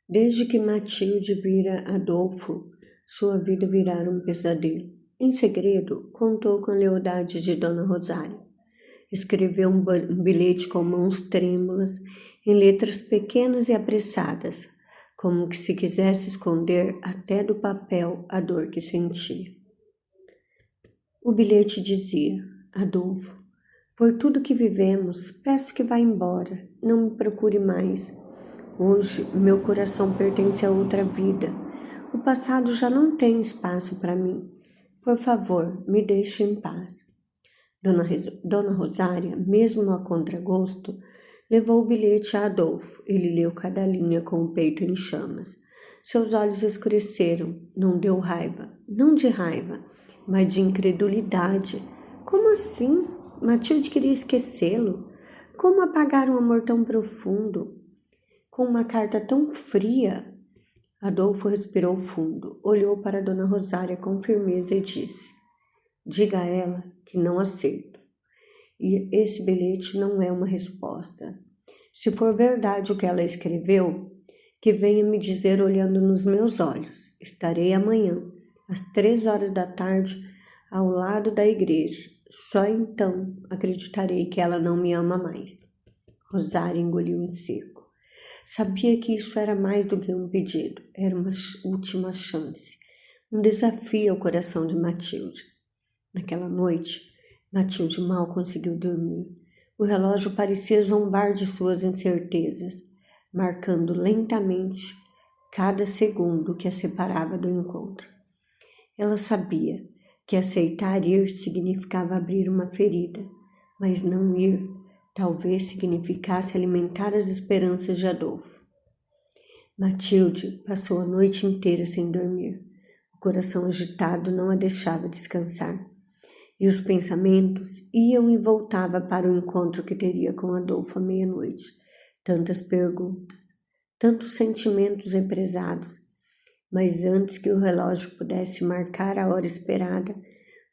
Desde que Matilde vira Adolfo, sua vida virara um pesadelo. Em segredo, contou com a lealdade de Dona Rosária. Escreveu um bilhete com mãos trêmulas, em letras pequenas e apressadas, como que se quisesse esconder até do papel a dor que sentia. O bilhete dizia: Adolfo, por tudo que vivemos, peço que vá embora, não me procure mais. Hoje, meu coração pertence a outra vida. O passado já não tem espaço para mim. Por favor, me deixe em paz. Dona Rosária, mesmo a contragosto, levou o bilhete a Adolfo. Ele leu cada linha com o peito em chamas. Seus olhos escureceram. Não deu raiva. Não de raiva, mas de incredulidade. Como assim? Matilde queria esquecê-lo? Como apagar um amor tão profundo? Com uma carta tão fria? Adolfo respirou fundo, olhou para Dona Rosária com firmeza e disse: diga a ela que não aceito. E esse bilhete não é uma resposta. Se for verdade o que ela escreveu, que venha me dizer olhando nos meus olhos. Estarei amanhã, às 3 horas da tarde, ao lado da igreja. Só então acreditarei que ela não me ama mais. Rosária engoliu em seco. Sabia que isso era mais do que um pedido, era uma última chance, um desafio ao coração de Matilde. Naquela noite, Matilde mal conseguiu dormir. O relógio parecia zombar de suas incertezas, marcando lentamente cada segundo que a separava do encontro. Ela sabia que aceitar ir significava abrir uma ferida, mas não ir talvez significasse alimentar as esperanças de Adolfo. Matilde passou a noite inteira sem dormir. O coração agitado não a deixava descansar. E os pensamentos iam e voltavam para o encontro que teria com Adolfo à meia-noite. Tantas perguntas, tantos sentimentos represados. Mas antes que o relógio pudesse marcar a hora esperada,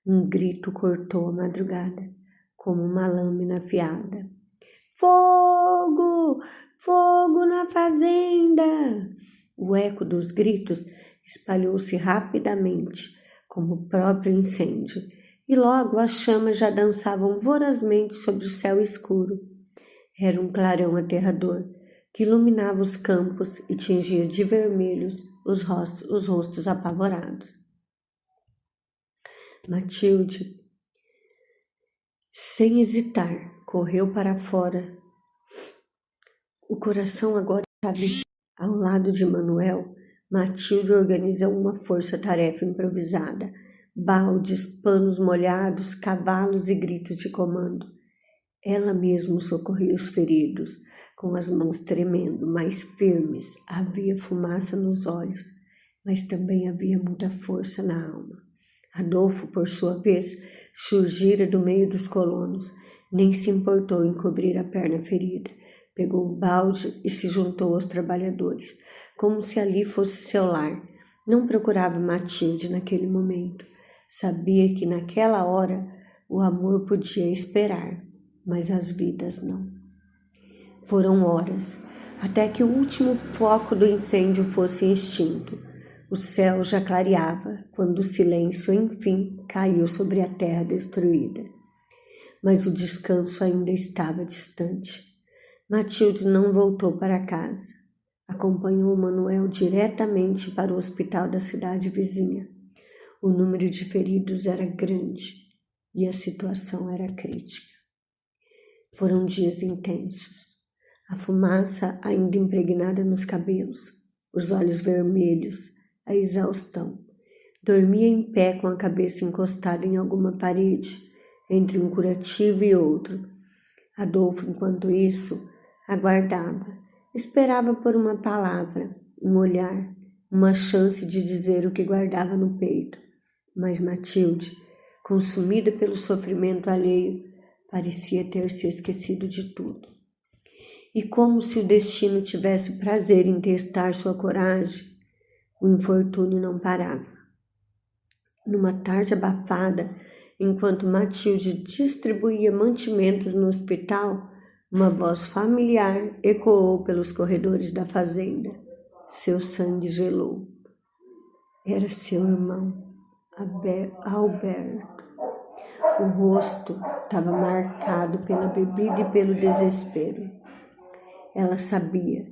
um grito cortou a madrugada, como uma lâmina afiada. Fogo! Fogo na fazenda! O eco dos gritos espalhou-se rapidamente, como o próprio incêndio, e logo as chamas já dançavam vorazmente sobre o céu escuro. Era um clarão aterrador, que iluminava os campos e tingia de vermelhos os rostos apavorados. Matilde, sem hesitar, correu para fora. O coração agora estava ao lado de Manuel. Matilde organizou uma força-tarefa improvisada. Baldes, panos molhados, cavalos e gritos de comando. Ela mesma socorria os feridos, com as mãos tremendo, mas firmes. Havia fumaça nos olhos, mas também havia muita força na alma. Adolfo, por sua vez, surgira do meio dos colonos. Nem se importou em cobrir a perna ferida. Pegou um balde e se juntou aos trabalhadores, como se ali fosse seu lar. Não procurava Matilde naquele momento. Sabia que naquela hora o amor podia esperar, mas as vidas não. Foram horas, até que o último foco do incêndio fosse extinto. O céu já clareava, quando o silêncio, enfim, caiu sobre a terra destruída. Mas o descanso ainda estava distante. Matilde não voltou para casa. Acompanhou Manuel diretamente para o hospital da cidade vizinha. O número de feridos era grande e a situação era crítica. Foram dias intensos. A fumaça ainda impregnada nos cabelos, os olhos vermelhos, a exaustão. Dormia em pé com a cabeça encostada em alguma parede, entre um curativo e outro. Adolfo, enquanto isso, aguardava, esperava por uma palavra, um olhar, uma chance de dizer o que guardava no peito. Mas Matilde, consumida pelo sofrimento alheio, parecia ter se esquecido de tudo. E como se o destino tivesse prazer em testar sua coragem, o infortúnio não parava. Numa tarde abafada, enquanto Matilde distribuía mantimentos no hospital, uma voz familiar ecoou pelos corredores da fazenda. Seu sangue gelou. Era seu irmão, Alberto. O rosto estava marcado pela bebida e pelo desespero. Ela sabia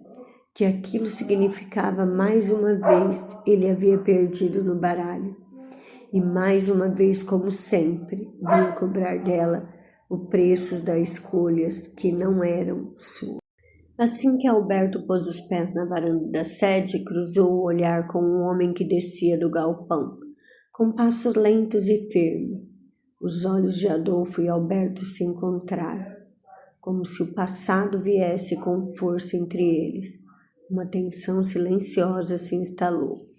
que aquilo significava mais uma vez ele havia perdido no baralho. E mais uma vez, como sempre, vinha cobrar dela o preço das escolhas que não eram suas. Assim que Alberto pôs os pés na varanda da sede, cruzou o olhar com um homem que descia do galpão, com passos lentos e firmes. Os olhos de Adolfo e Alberto se encontraram, como se o passado viesse com força entre eles. Uma tensão silenciosa se instalou.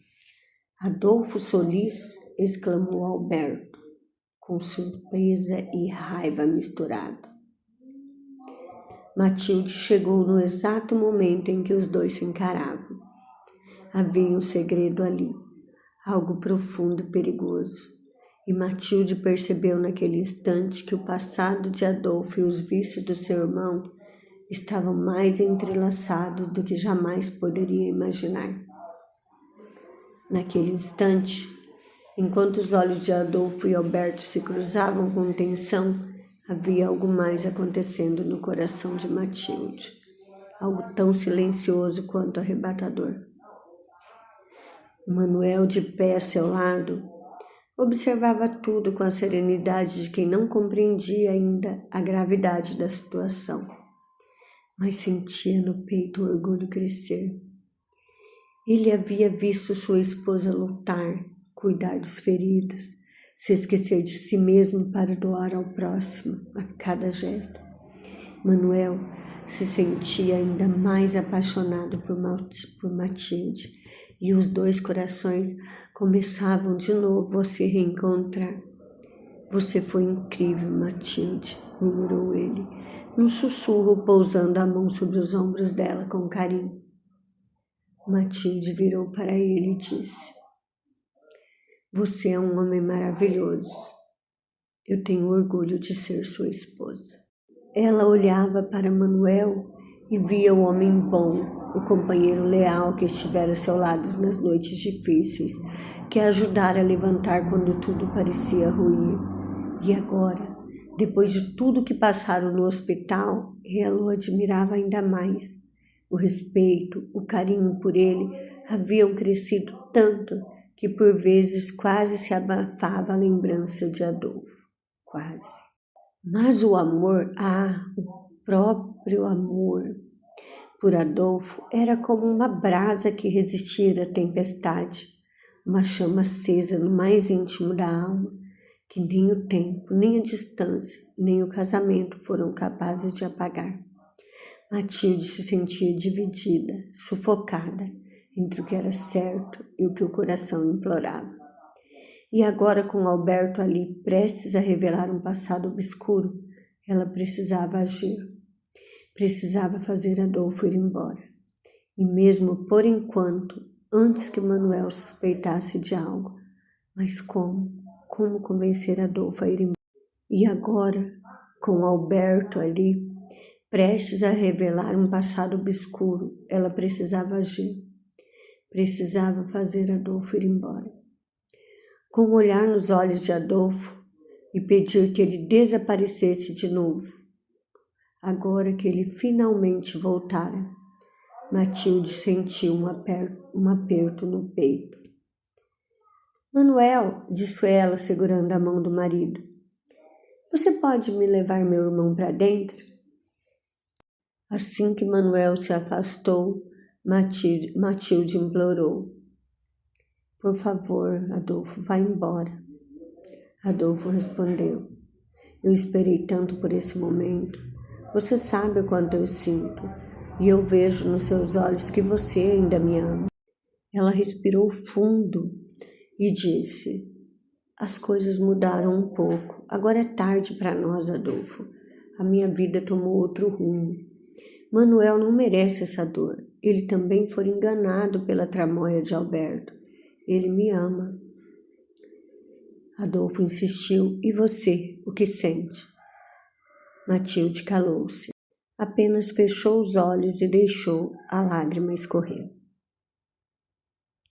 Adolfo Solis, exclamou Alberto, com surpresa e raiva misturado. Matilde chegou no exato momento em que os dois se encaravam. Havia um segredo ali, algo profundo e perigoso, e Matilde percebeu naquele instante que o passado de Adolfo e os vícios do seu irmão estavam mais entrelaçados do que jamais poderia imaginar. Naquele instante, enquanto os olhos de Adolfo e Alberto se cruzavam com tensão, havia algo mais acontecendo no coração de Matilde, algo tão silencioso quanto arrebatador. Manuel, de pé a seu lado, observava tudo com a serenidade de quem não compreendia ainda a gravidade da situação, mas sentia no peito o orgulho crescer. Ele havia visto sua esposa lutar, cuidar dos feridos, se esquecer de si mesmo para doar ao próximo a cada gesto. Manuel se sentia ainda mais apaixonado por Matilde, e os dois corações começavam de novo a se reencontrar. Você foi incrível, Matilde, murmurou ele, num sussurro, pousando a mão sobre os ombros dela com carinho. Matilde virou para ele e disse: Você é um homem maravilhoso. Eu tenho orgulho de ser sua esposa. Ela olhava para Manuel e via o homem bom, o companheiro leal que estivera a seu lado nas noites difíceis, que a ajudara a levantar quando tudo parecia ruir. E agora, depois de tudo que passaram no hospital, ela o admirava ainda mais. O respeito, o carinho por ele haviam crescido tanto que por vezes quase se abafava a lembrança de Adolfo. Quase. Mas o amor, o próprio amor por Adolfo era como uma brasa que resistia à tempestade, uma chama acesa no mais íntimo da alma, que nem o tempo, nem a distância, nem o casamento foram capazes de apagar. Matilde se sentia dividida, sufocada entre o que era certo e o que o coração implorava. E agora, com Alberto ali prestes a revelar um passado obscuro, ela precisava agir. Precisava fazer Adolfo ir embora. E mesmo por enquanto, antes que Manuel suspeitasse de algo. Mas como? Como convencer Adolfo a ir embora? E agora, com Alberto ali, prestes a revelar um passado obscuro, ela precisava agir. Precisava fazer Adolfo ir embora. Com um olhar nos olhos de Adolfo e pedir que ele desaparecesse de novo. Agora que ele finalmente voltara, Matilde sentiu um aperto no peito. Manuel, disse ela, segurando a mão do marido, você pode me levar meu irmão para dentro? Assim que Manuel se afastou, Matilde implorou. Por favor, Adolfo, vá embora. Adolfo respondeu. Eu esperei tanto por esse momento. Você sabe o quanto eu sinto, e eu vejo nos seus olhos que você ainda me ama. Ela respirou fundo e disse, as coisas mudaram um pouco. Agora é tarde para nós, Adolfo. A minha vida tomou outro rumo. Manuel não merece essa dor. Ele também foi enganado pela tramóia de Alberto. Ele me ama. Adolfo insistiu. E você, o que sente? Matilde calou-se. Apenas fechou os olhos e deixou a lágrima escorrer.